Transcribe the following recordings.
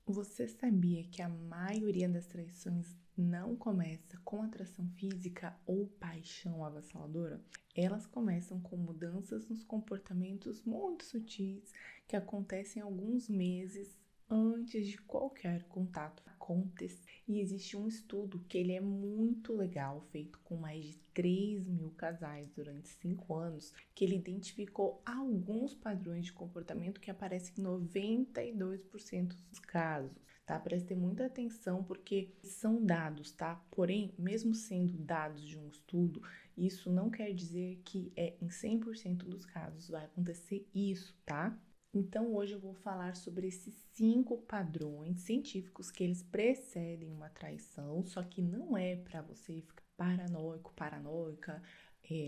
Você sabia que a maioria das traições não começa com atração física ou paixão avassaladora? Elas começam com mudanças nos comportamentos muito sutis que acontecem alguns meses antes de qualquer contato acontecer. E existe um estudo que ele é muito legal, feito com mais de 3.000 casais durante 5 anos, que ele identificou alguns padrões de comportamento que aparecem em 92% dos casos, tá? Prestem muita atenção porque são dados, tá? Porém, mesmo sendo dados de um estudo, isso não quer dizer que em 100% dos casos vai acontecer isso, tá? Então, hoje eu vou falar sobre esses 5 padrões científicos que eles precedem uma traição, só que não é para você ficar paranoico, paranoica,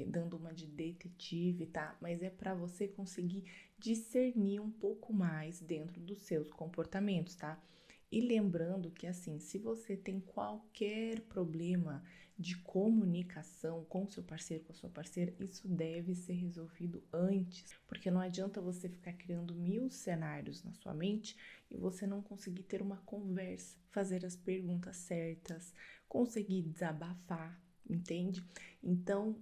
dando uma de detetive, tá? Mas é para você conseguir discernir um pouco mais dentro dos seus comportamentos, tá? E lembrando que, assim, se você tem qualquer problema de comunicação com seu parceiro, com a sua parceira, isso deve ser resolvido antes, porque não adianta você ficar criando 1000 cenários na sua mente e você não conseguir ter uma conversa, fazer as perguntas certas, conseguir desabafar, entende? Então,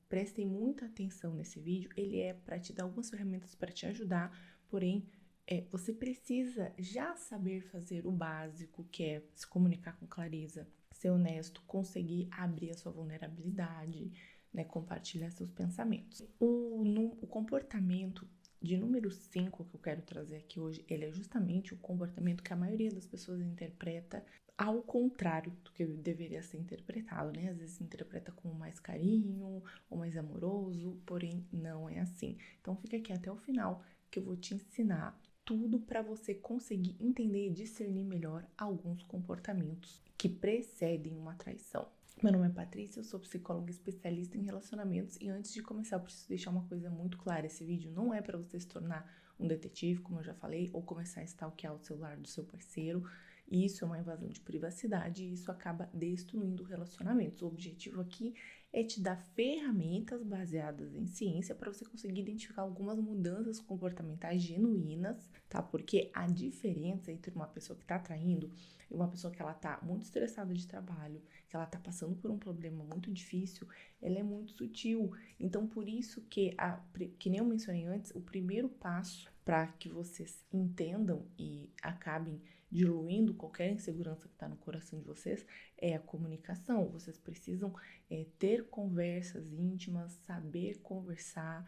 prestem muita atenção nesse vídeo, ele é para te dar algumas ferramentas para te ajudar, porém, você precisa já saber fazer o básico, que é se comunicar com clareza, ser honesto, conseguir abrir a sua vulnerabilidade, né, compartilhar seus pensamentos. O comportamento de número 5 que eu quero trazer aqui hoje, ele é justamente o comportamento que a maioria das pessoas interpreta ao contrário do que deveria ser interpretado, né? Às vezes se interpreta com mais carinho ou mais amoroso, porém não é assim. Então fica aqui até o final que eu vou te ensinar tudo para você conseguir entender e discernir melhor alguns comportamentos que precedem uma traição. Meu nome é Patrícia, eu sou psicóloga especialista em relacionamentos e antes de começar eu preciso deixar uma coisa muito clara, esse vídeo não é para você se tornar um detetive, como eu já falei, ou começar a stalkear o celular do seu parceiro. Isso é uma invasão de privacidade e isso acaba destruindo relacionamentos. O objetivo aqui é te dar ferramentas baseadas em ciência para você conseguir identificar algumas mudanças comportamentais genuínas, tá? Porque a diferença entre uma pessoa que tá traindo e uma pessoa que ela tá muito estressada de trabalho, que ela tá passando por um problema muito difícil, ela é muito sutil. Então, por isso que nem eu mencionei antes, o primeiro passo para que vocês entendam e acabem diluindo qualquer insegurança que está no coração de vocês é a comunicação. Vocês precisam ter conversas íntimas, saber conversar,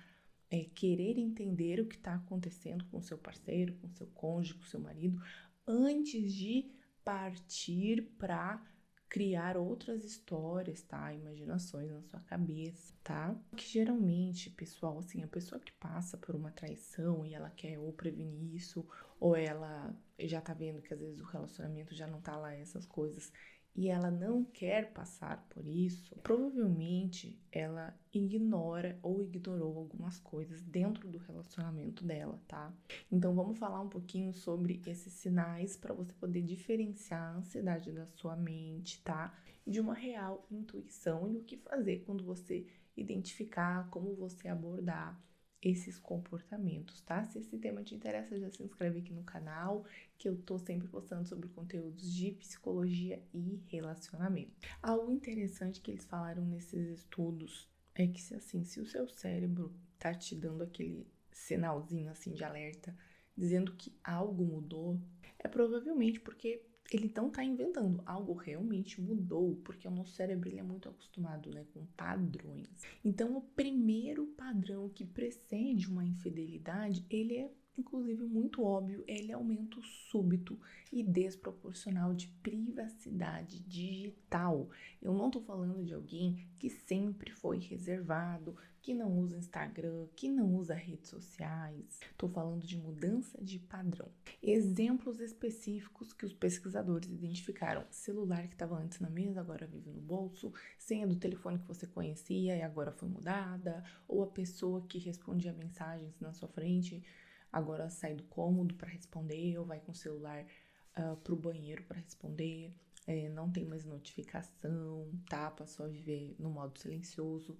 querer entender o que está acontecendo com o seu parceiro, com o seu cônjuge, com o seu marido, antes de partir para criar outras histórias, tá? Imaginações na sua cabeça, tá? Que geralmente, pessoal, assim, a pessoa que passa por uma traição e ela quer ou prevenir isso, ou ela já tá vendo que às vezes o relacionamento já não tá lá essas coisas, e ela não quer passar por isso, provavelmente ela ignora ou ignorou algumas coisas dentro do relacionamento dela, tá? Então vamos falar um pouquinho sobre esses sinais para você poder diferenciar a ansiedade da sua mente, tá? De uma real intuição e o que fazer quando você identificar, como você abordar esses comportamentos, tá? Se esse tema te interessa, já se inscreve aqui no canal, que eu tô sempre postando sobre conteúdos de psicologia e relacionamento. Algo interessante que eles falaram nesses estudos é que se o seu cérebro tá te dando aquele sinalzinho assim de alerta, dizendo que algo mudou, é provavelmente porque ele não tá inventando, algo realmente mudou, porque o nosso cérebro ele é muito acostumado, né, com padrões. Então, o primeiro padrão que precede uma infidelidade, ele é inclusive muito óbvio, ele é aumento súbito e desproporcional de privacidade digital. Eu não tô falando de alguém que sempre foi reservado, que não usa Instagram, que não usa redes sociais. Tô falando de mudança de padrão. Exemplos específicos que os pesquisadores identificaram: celular que estava antes na mesa, agora vive no bolso, senha do telefone que você conhecia e agora foi mudada, ou a pessoa que respondia mensagens na sua frente agora sai do cômodo para responder ou vai com o celular pro banheiro para responder, não tem mais notificação, tá? Passou a viver no modo silencioso,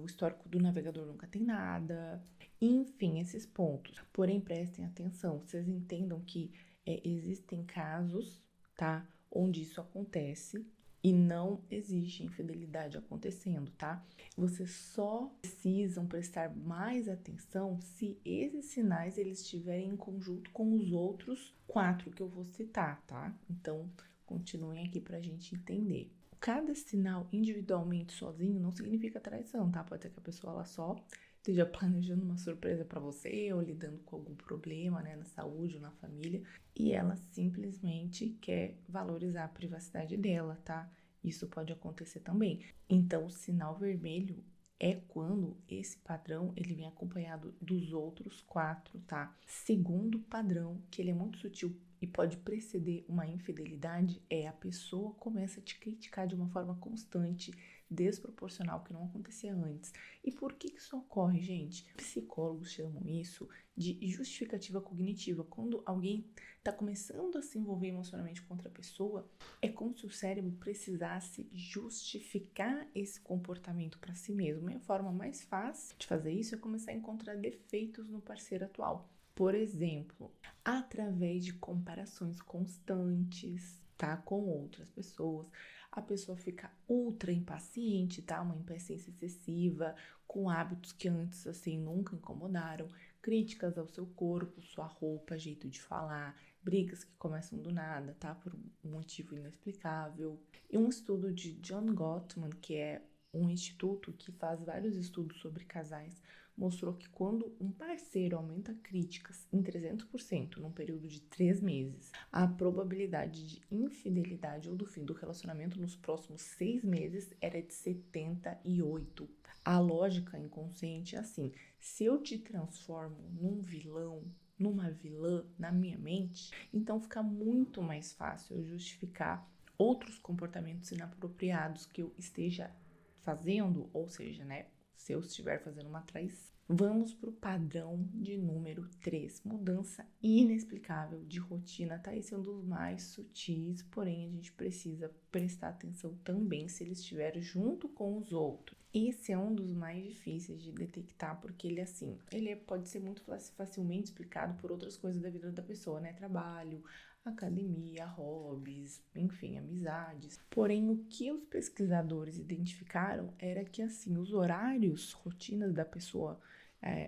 o histórico do navegador nunca tem nada, enfim, esses pontos. Porém, prestem atenção, vocês entendam que existem casos, tá? Onde isso acontece e não existe infidelidade acontecendo, tá? Vocês só precisam prestar mais atenção se esses sinais eles estiverem em conjunto com os outros 4 que eu vou citar, tá? Então, continuem aqui pra gente entender. Cada sinal individualmente sozinho não significa traição, tá? Pode ser que a pessoa ela só esteja planejando uma surpresa para você ou lidando com algum problema, né, na saúde ou na família, e ela simplesmente quer valorizar a privacidade dela, tá? Isso pode acontecer também. Então, o sinal vermelho é quando esse padrão ele vem acompanhado dos outros 4, tá? Segundo padrão, que ele é muito sutil e pode preceder uma infidelidade, é a pessoa começa a te criticar de uma forma constante, desproporcional, que não acontecia antes. E por que isso ocorre, gente? Psicólogos chamam isso de justificativa cognitiva. Quando alguém está começando a se envolver emocionalmente com outra pessoa, é como se o cérebro precisasse justificar esse comportamento para si mesmo. E a forma mais fácil de fazer isso é começar a encontrar defeitos no parceiro atual. Por exemplo, através de comparações constantes, tá, com outras pessoas, a pessoa fica ultra impaciente, tá, uma impaciência excessiva, com hábitos que antes, assim, nunca incomodaram, críticas ao seu corpo, sua roupa, jeito de falar, brigas que começam do nada, tá, por um motivo inexplicável. E um estudo de John Gottman, que é um instituto que faz vários estudos sobre casais, mostrou que quando um parceiro aumenta críticas em 300% num período de 3 meses, a probabilidade de infidelidade ou do fim do relacionamento nos próximos 6 meses era de 78%. A lógica inconsciente é assim: se eu te transformo num vilão, numa vilã na minha mente, então fica muito mais fácil eu justificar outros comportamentos inapropriados que eu esteja fazendo, ou seja, né, se eu estiver fazendo uma traição. Vamos para o padrão de número 3, mudança inexplicável de rotina, tá? Esse é um dos mais sutis, porém a gente precisa prestar atenção também se ele estiver junto com os outros. Esse é um dos mais difíceis de detectar, porque ele assim, pode ser muito facilmente explicado por outras coisas da vida da pessoa, né? Trabalho, academia, hobbies, enfim, amizades. Porém, o que os pesquisadores identificaram era que, assim, os horários, rotinas da pessoa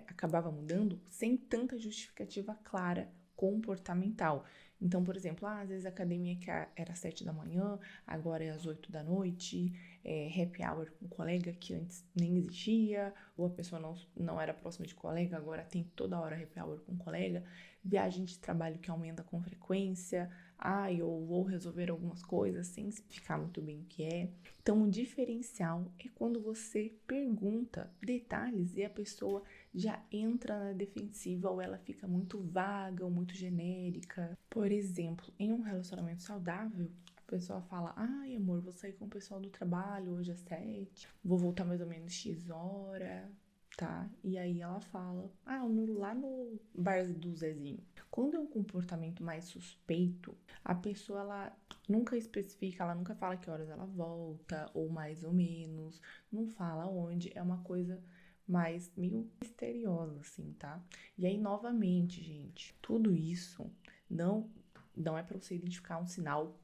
acabava mudando sem tanta justificativa clara comportamental. Então, por exemplo, às vezes a academia que era às 7 da manhã, agora é às 8 da noite, happy hour com um colega que antes nem existia, ou a pessoa não era próxima de colega, agora tem toda hora happy hour com um colega, viagem de trabalho que aumenta com frequência, eu vou resolver algumas coisas sem ficar muito bem o que é. Então, o diferencial é quando você pergunta detalhes e a pessoa já entra na defensiva ou ela fica muito vaga ou muito genérica. Por exemplo, em um relacionamento saudável, a pessoa fala: ai, amor, vou sair com o pessoal do trabalho hoje às 7, vou voltar mais ou menos X hora, tá? E aí ela fala: lá no bar do Zezinho. Quando é um comportamento mais suspeito, a pessoa, ela nunca especifica, ela nunca fala que horas ela volta, ou mais ou menos, não fala onde, é uma coisa mais meio misteriosa, assim, tá? E aí, novamente, gente, tudo isso não é para você identificar um sinal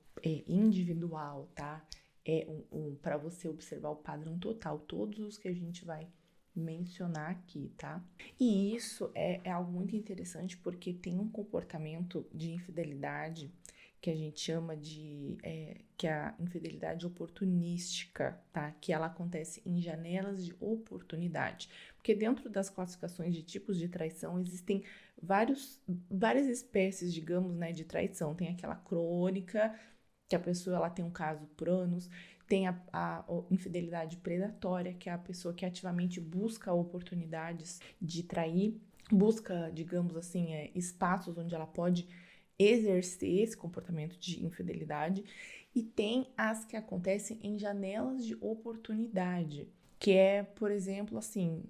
individual, tá? É para você observar o padrão total, todos os que a gente vai mencionar aqui, tá? E isso é algo muito interessante porque tem um comportamento de infidelidade que a gente chama de que é a infidelidade oportunística, tá? Que ela acontece em janelas de oportunidade. Porque dentro das classificações de tipos de traição existem várias espécies, digamos, né, de traição. Tem aquela crônica, que a pessoa ela tem um caso por anos. Tem a infidelidade predatória, que é a pessoa que ativamente busca oportunidades de trair, busca, digamos assim, espaços onde ela pode exercer esse comportamento de infidelidade. E tem as que acontecem em janelas de oportunidade, que é, por exemplo, assim,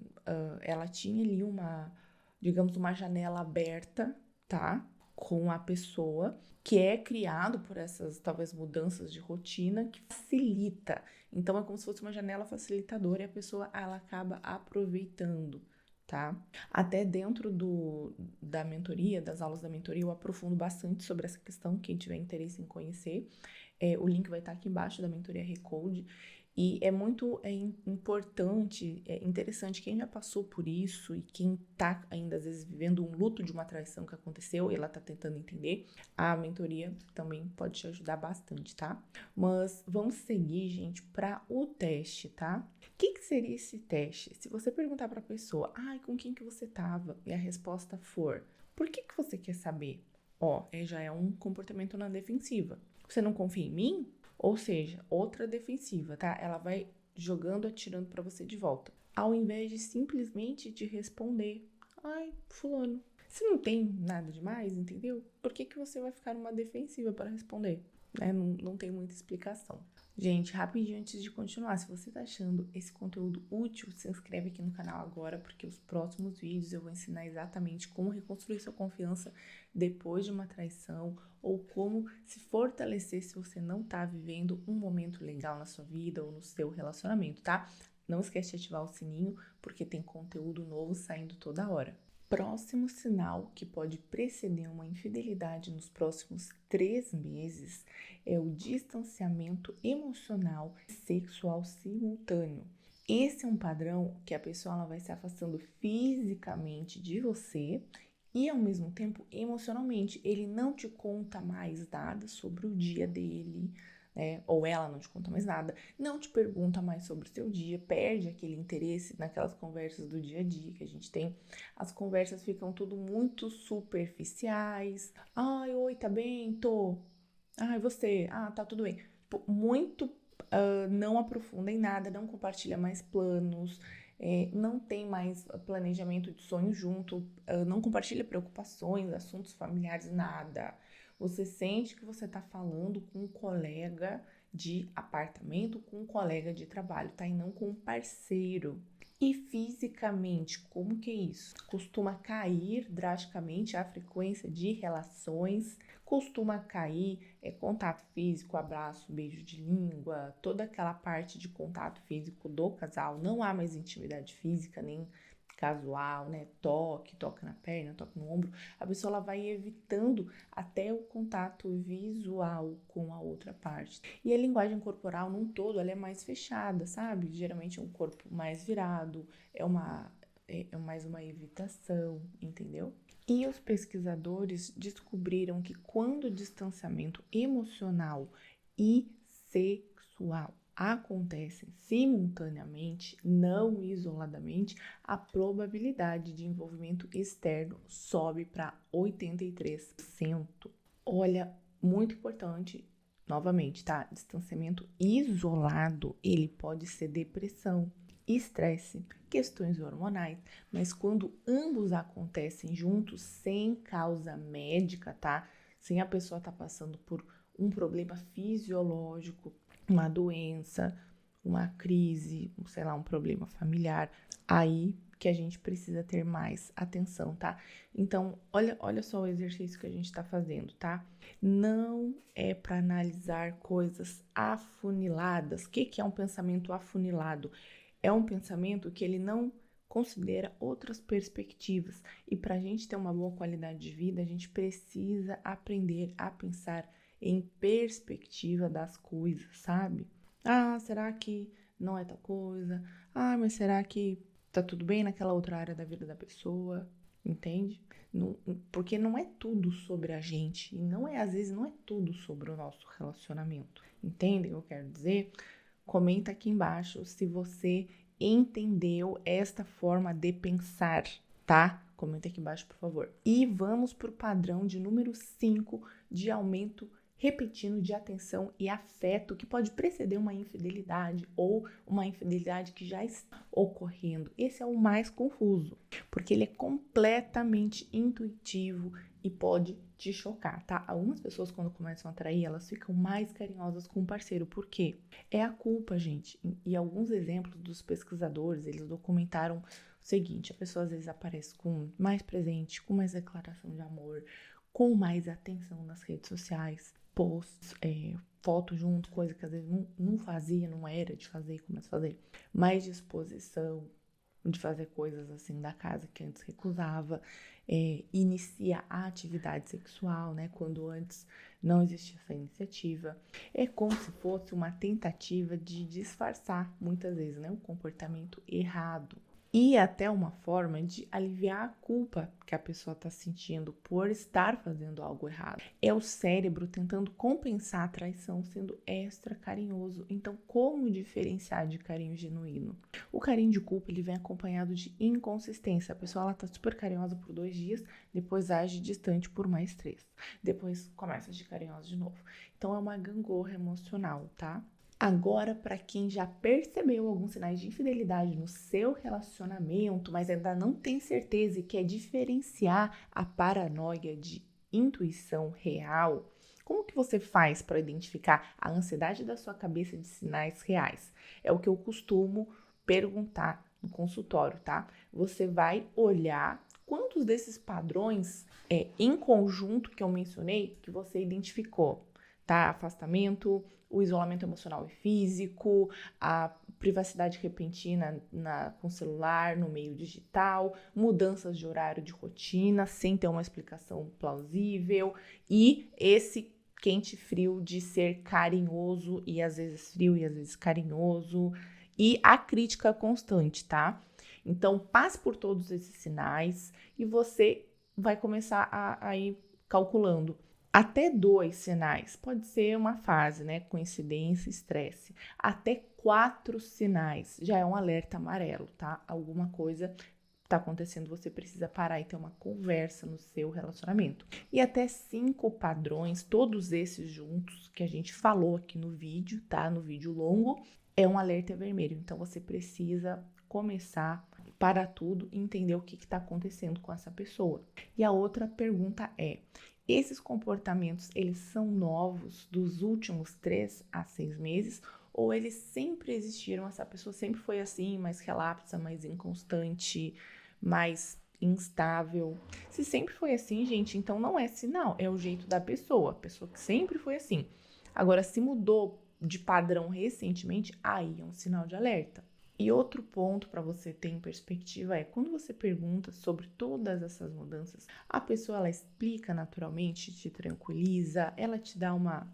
ela tinha ali uma janela aberta, tá? Com a pessoa, que é criado por essas, talvez, mudanças de rotina que facilita. Então, é como se fosse uma janela facilitadora e a pessoa, ela acaba aproveitando, tá? Até dentro da mentoria, das aulas da mentoria, eu aprofundo bastante sobre essa questão, quem tiver interesse em conhecer. O link vai estar aqui embaixo da mentoria Recode. E é muito importante, interessante, quem já passou por isso e quem tá ainda, às vezes, vivendo um luto de uma traição que aconteceu e ela tá tentando entender, a mentoria também pode te ajudar bastante, tá? Mas vamos seguir, gente, para o teste, tá? O que seria esse teste? Se você perguntar para a pessoa, com quem que você tava? E a resposta for, por que você quer saber? Já é um comportamento na defensiva. Você não confia em mim? Ou seja, outra defensiva, tá? Ela vai jogando, atirando para você de volta. Ao invés de simplesmente te responder, fulano, se não tem nada demais, entendeu? Por que você vai ficar numa defensiva para responder? Não tem muita explicação. Gente, rapidinho antes de continuar, se você tá achando esse conteúdo útil, se inscreve aqui no canal agora, porque os próximos vídeos eu vou ensinar exatamente como reconstruir sua confiança depois de uma traição ou como se fortalecer se você não tá vivendo um momento legal na sua vida ou no seu relacionamento, tá? Não esquece de ativar o sininho, porque tem conteúdo novo saindo toda hora. Próximo sinal que pode preceder uma infidelidade nos próximos 3 meses é o distanciamento emocional e sexual simultâneo. Esse é um padrão que a pessoa ela vai se afastando fisicamente de você e, ao mesmo tempo, emocionalmente. Ele não te conta mais nada sobre o dia dele, ou ela não te conta mais nada, não te pergunta mais sobre o seu dia, perde aquele interesse naquelas conversas do dia a dia que a gente tem. As conversas ficam tudo muito superficiais. Oi, tá bem? Tô. Você? Tá tudo bem. Muito não aprofunda em nada, não compartilha mais planos, não tem mais planejamento de sonho junto, não compartilha preocupações, assuntos familiares, nada. Você sente que você tá falando com um colega de apartamento, com um colega de trabalho, tá? E não com um parceiro. E fisicamente, como que é isso? Costuma cair drasticamente a frequência de relações, costuma cair contato físico, abraço, beijo de língua, toda aquela parte de contato físico do casal. Não há mais intimidade física, nem casual, né? Toca na perna, toca no ombro. A pessoa ela vai evitando até o contato visual com a outra parte. E a linguagem corporal, num todo, ela é mais fechada, sabe? Geralmente é um corpo mais virado, é mais uma evitação, entendeu? E os pesquisadores descobriram que quando o distanciamento emocional e sexual acontecem simultaneamente, não isoladamente, a probabilidade de envolvimento externo sobe para 83%. Olha, muito importante, novamente, tá? Distanciamento isolado, ele pode ser depressão, estresse, questões hormonais, mas quando ambos acontecem juntos, sem causa médica, tá? Sem a pessoa estar passando por um problema fisiológico, uma doença, uma crise, sei lá, um problema familiar, aí que a gente precisa ter mais atenção, tá? Então, olha só o exercício que a gente tá fazendo, tá? Não é para analisar coisas afuniladas. O que é um pensamento afunilado? É um pensamento que ele não considera outras perspectivas. E para a gente ter uma boa qualidade de vida, a gente precisa aprender a pensar em perspectiva das coisas, sabe? Será que não é tal coisa? Mas será que tá tudo bem naquela outra área da vida da pessoa? Entende? Porque não é tudo sobre a gente. E às vezes, não é tudo sobre o nosso relacionamento. Entendem o que eu quero dizer? Comenta aqui embaixo se você entendeu esta forma de pensar, tá? Comenta aqui embaixo, por favor. E vamos para o padrão de número 5 de aumento repetindo de atenção e afeto que pode preceder uma infidelidade ou uma infidelidade que já está ocorrendo. Esse é o mais confuso, porque ele é completamente intuitivo e pode te chocar, tá? Algumas pessoas, quando começam a trair, elas ficam mais carinhosas com o parceiro. Por quê? É a culpa, gente. E alguns exemplos dos pesquisadores, eles documentaram o seguinte: a pessoa às vezes aparece com mais presente, com mais declaração de amor, com mais atenção nas redes sociais, posts, foto junto, coisa que às vezes não fazia, não era de fazer, começa a fazer. Mais disposição, de fazer coisas assim da casa que antes recusava, inicia a atividade sexual, né, quando antes não existia essa iniciativa. É como se fosse uma tentativa de disfarçar, muitas vezes, né, o comportamento errado. E até uma forma de aliviar a culpa que a pessoa está sentindo por estar fazendo algo errado. É o cérebro tentando compensar a traição sendo extra carinhoso. Então, como diferenciar de carinho genuíno? O carinho de culpa ele vem acompanhado de inconsistência. A pessoa está super carinhosa por 2 dias, depois age distante por mais 3. Depois começa a agir carinhosa de novo. Então, é uma gangorra emocional, tá? Agora, para quem já percebeu alguns sinais de infidelidade no seu relacionamento, mas ainda não tem certeza e quer diferenciar a paranoia de intuição real, como que você faz para identificar a ansiedade da sua cabeça de sinais reais? É o que eu costumo perguntar no consultório, tá? Você vai olhar quantos desses padrões em conjunto que eu mencionei que você identificou, tá? Afastamento, o isolamento emocional e físico, a privacidade repentina com o celular, no meio digital, mudanças de horário de rotina sem ter uma explicação plausível e esse quente frio de ser carinhoso e às vezes frio e às vezes carinhoso e a crítica constante, tá? Então, passe por todos esses sinais e você vai começar a ir calculando. Até 2 sinais, pode ser uma fase, né? Coincidência, estresse. Até 4 sinais, já é um alerta amarelo, tá? Alguma coisa está acontecendo, você precisa parar e ter uma conversa no seu relacionamento. E até 5 padrões, todos esses juntos que a gente falou aqui no vídeo, tá? No vídeo longo, é um alerta vermelho. Então, você precisa começar parar tudo e entender o que está acontecendo com essa pessoa. E a outra pergunta é: esses comportamentos, eles são novos dos últimos 3 a 6 meses ou eles sempre existiram, essa pessoa sempre foi assim, mais relapsa, mais inconstante, mais instável? Se sempre foi assim, gente, então não é sinal, é o jeito da pessoa, a pessoa que sempre foi assim. Agora, se mudou de padrão recentemente, aí é um sinal de alerta. E outro ponto para você ter em perspectiva é, quando você pergunta sobre todas essas mudanças, a pessoa ela explica naturalmente, te tranquiliza, ela te dá uma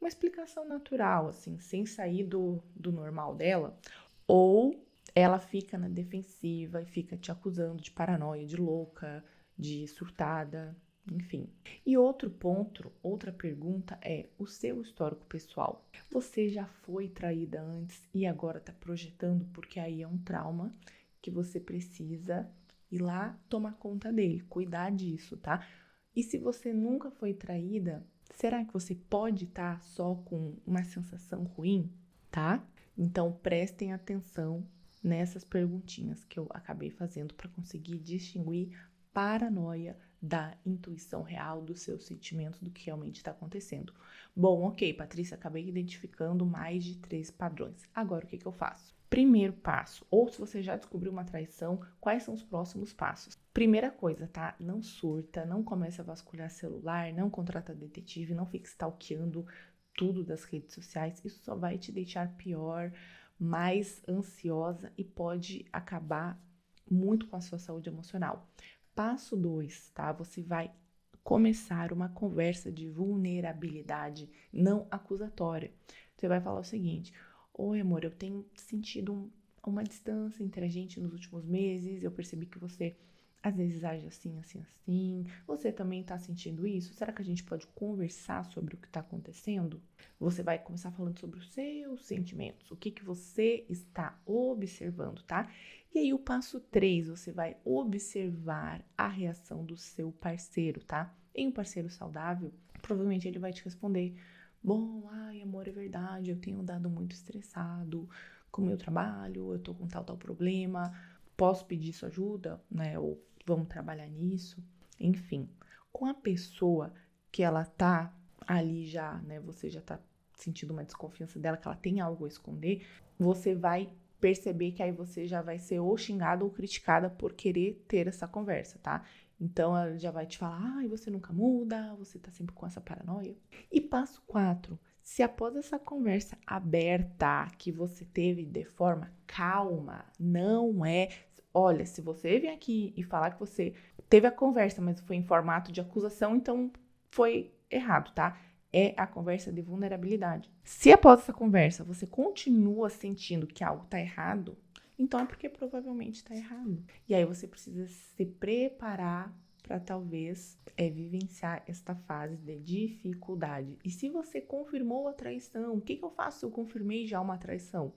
explicação natural, assim, sem sair do normal dela, ou ela fica na defensiva e fica te acusando de paranoia, de louca, de surtada, enfim. E outro ponto, outra pergunta é o seu histórico pessoal. Você já foi traída antes e agora tá projetando, porque aí é um trauma que você precisa ir lá tomar conta dele, cuidar disso, tá? E se você nunca foi traída, será que você pode estar só com uma sensação ruim, tá? Então prestem atenção nessas perguntinhas que eu acabei fazendo para conseguir distinguir paranoia da intuição real dos seus sentimentos, do que realmente está acontecendo. Bom, ok, Patrícia, acabei identificando mais de 3 padrões. Agora, o que eu faço? Primeiro passo, ou se você já descobriu uma traição, quais são os próximos passos? Primeira coisa, tá? Não surta, não comece a vasculhar celular, não contrata detetive, não fique stalkeando tudo das redes sociais. Isso só vai te deixar pior, mais ansiosa e pode acabar muito com a sua saúde emocional. Passo 2, tá? Você vai começar uma conversa de vulnerabilidade não acusatória. Você vai falar o seguinte: oi, amor, eu tenho sentido uma distância entre a gente nos últimos meses, eu percebi que você às vezes age assim, assim, assim. Você também tá sentindo isso? Será que a gente pode conversar sobre o que tá acontecendo? Você vai começar falando sobre os seus sentimentos, o que você está observando, tá? E aí o passo 3, você vai observar a reação do seu parceiro, tá? Em um parceiro saudável, provavelmente ele vai te responder: bom, ai, amor, é verdade, eu tenho andado muito estressado com o meu trabalho, eu tô com tal problema, posso pedir sua ajuda, né? Ou vamos trabalhar nisso. Enfim, com a pessoa que ela tá ali já, né? Você já tá sentindo uma desconfiança dela, que ela tem algo a esconder, você vai perceber que aí você já vai ser ou xingada ou criticada por querer ter essa conversa, tá? Então, ela já vai te falar: ai, você nunca muda, você tá sempre com essa paranoia. E passo 4, se após essa conversa aberta que você teve de forma calma, não é... olha, se você vem aqui e falar que você teve a conversa, mas foi em formato de acusação, então foi errado, tá? É a conversa de vulnerabilidade. Se após essa conversa você continua sentindo que algo tá errado, então é porque provavelmente tá errado. E aí você precisa se preparar para talvez vivenciar esta fase de dificuldade. E se você confirmou a traição, o que eu faço se eu confirmei já uma traição?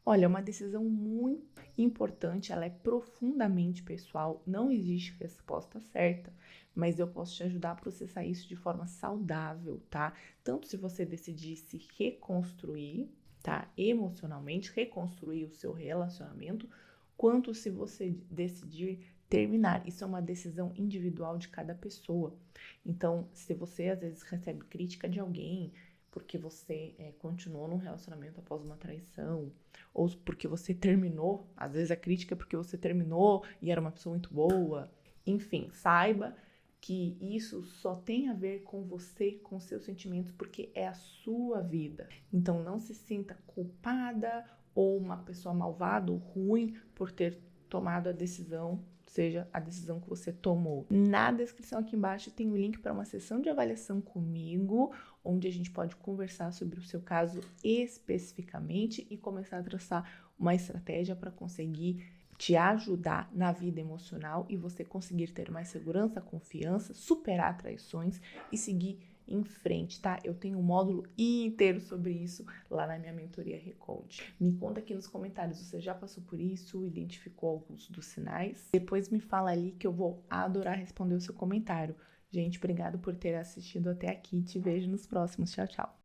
Olha, é uma decisão muito importante, ela é profundamente pessoal, não existe resposta certa, mas eu posso te ajudar a processar isso de forma saudável, tá? Tanto se você decidir se reconstruir, tá? Emocionalmente, reconstruir o seu relacionamento, quanto se você decidir terminar. Isso é uma decisão individual de cada pessoa. Então, se você às vezes recebe crítica de alguém porque você continuou num relacionamento após uma traição, ou porque você terminou, às vezes a crítica é porque você terminou e era uma pessoa muito boa. Enfim, saiba que isso só tem a ver com você, com seus sentimentos, porque é a sua vida. Então não se sinta culpada ou uma pessoa malvada ou ruim por ter tomado a decisão, seja a decisão que você tomou. Na descrição aqui embaixo tem o link para uma sessão de avaliação comigo, onde a gente pode conversar sobre o seu caso especificamente e começar a traçar uma estratégia para conseguir te ajudar na vida emocional e você conseguir ter mais segurança, confiança, superar traições e seguir em frente, tá? Eu tenho um módulo inteiro sobre isso lá na minha mentoria Recode. Me conta aqui nos comentários, você já passou por isso, identificou alguns dos sinais? Depois me fala ali que eu vou adorar responder o seu comentário. Gente, obrigado por ter assistido até aqui. Te vejo nos próximos. Tchau, tchau.